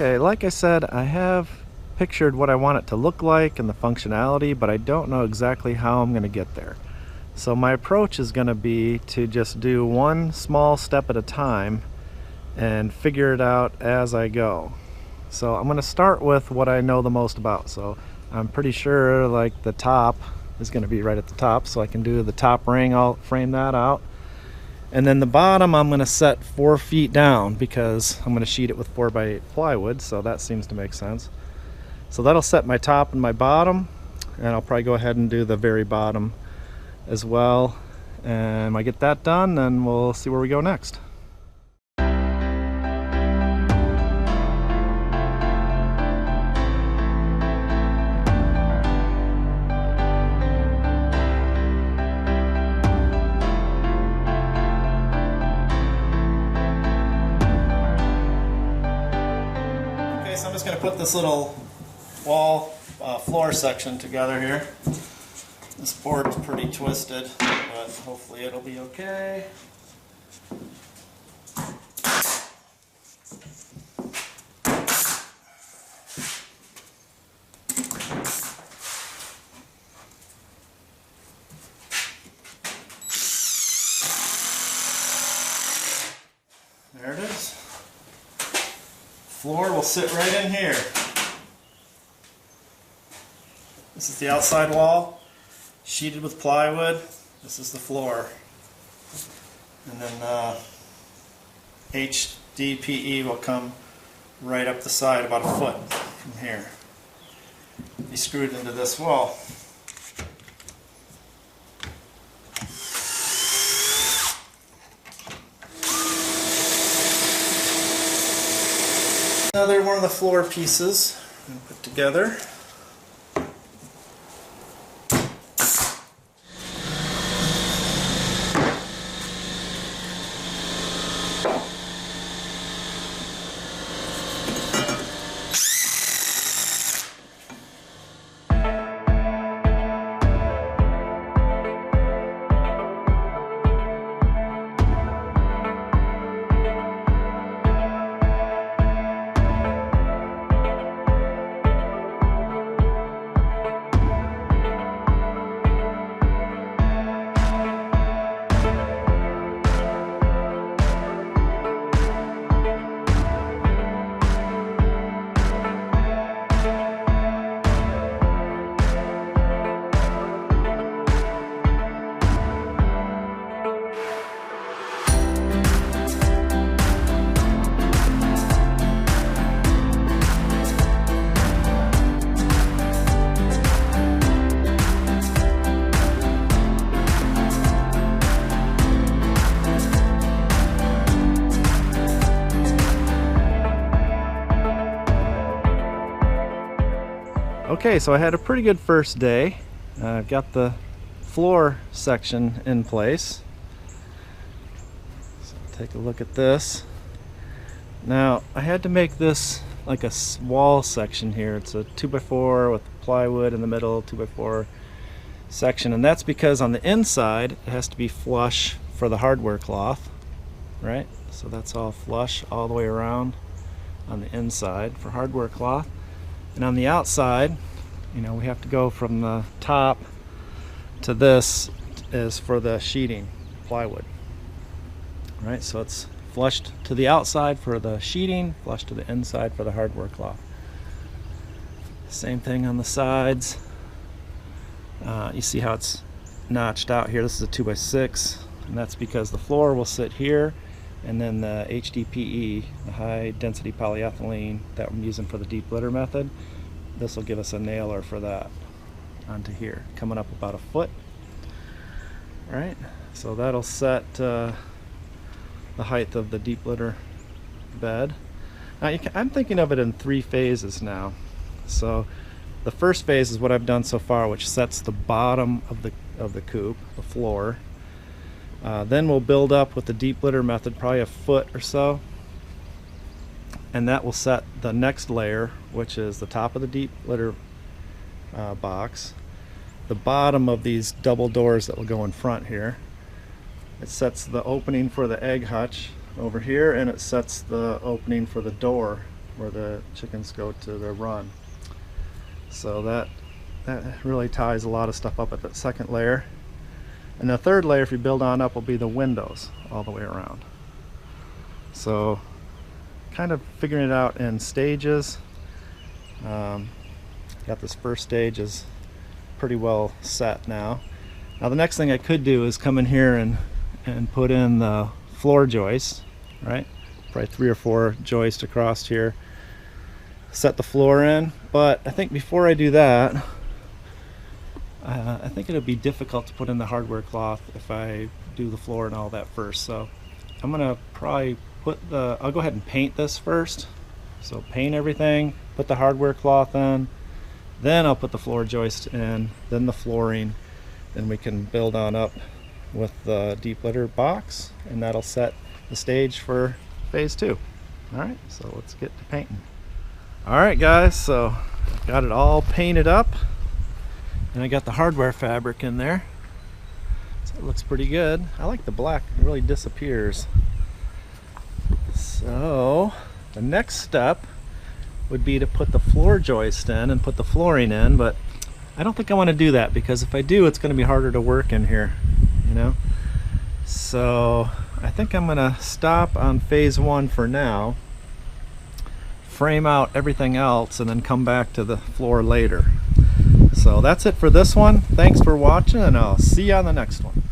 Okay, like I said, I have pictured what I want it to look like and the functionality, but I don't know exactly how I'm going to get there. So my approach is going to be to just do one small step at a time and figure it out as I go. So I'm going to start with what I know the most about. So I'm pretty sure like the top is going to be right at the top, so I can do the top ring. I'll frame that out. And then the bottom I'm going to set 4 feet down because I'm going to sheet it with 4x8 plywood, so that seems to make sense. So that'll set my top and my bottom, and I'll probably go ahead and do the very bottom as well. And when I get that done, then we'll see where we go next. So I'm just going to put this little wall floor section together here. This board's pretty twisted, but hopefully it'll be okay. There it is. Floor will sit right in here. This is the outside wall, sheeted with plywood. This is the floor. And then HDPE will come right up the side about a foot from here. Be screwed into this wall. Another one of the floor pieces I'm going to put together. Okay, so I had a pretty good first day. I've got the floor section in place. So take a look at this. Now, I had to make this like a wall section here. It's a 2x4 with plywood in the middle, 2x4 section, and that's because on the inside it has to be flush for the hardware cloth, right? So that's all flush all the way around on the inside for hardware cloth. And on the outside, you know, we have to go from the top to this is for the sheeting plywood. Right, so it's flushed to the outside for the sheeting, flushed to the inside for the hardware cloth. Same thing on the sides. You see how it's notched out here. This is a 2x6, and that's because the floor will sit here, and then the HDPE, the high density polyethylene that I'm using for the deep litter method, this will give us a nailer for that onto here, coming up about a foot. Right, so that'll set the height of the deep litter bed. Now I'm thinking of it in 3 phases now. So the first phase is what I've done so far, which sets the bottom of the coop, the floor. Then we'll build up with the deep litter method, probably a foot or so, and that will set the next layer, which is the top of the deep litter box, the bottom of these double doors that will go in front here. It sets the opening for the egg hutch over here, and it sets the opening for the door where the chickens go to the run. So that really ties a lot of stuff up at that second layer. And the third layer, if you build on up, will be the windows all the way around. So kind of figuring it out in stages. Got this first stage is pretty well set now. Now the next thing I could do is come in here and put in the floor joists, right? Probably 3 or 4 joists across here. Set the floor in, but I think before I do that, I think it'll be difficult to put in the hardware cloth if I do the floor and all that first. So I'm gonna probably I'll go ahead and paint this first. So paint everything, put the hardware cloth in, then I'll put the floor joist in, then the flooring, then we can build on up with the deep litter box, and that'll set the stage for phase 2. Alright, so let's get to painting. Alright guys, so got it all painted up, and I got the hardware fabric in there, so it looks pretty good. I like the black, it really disappears. So the next step would be to put the floor joist in and put the flooring in, but I don't think I want to do that, because if I do, it's going to be harder to work in here, you know. So I think I'm going to stop on phase 1 for now, frame out everything else, and then come back to the floor later. So that's it for this one. Thanks for watching, and I'll see you on the next one.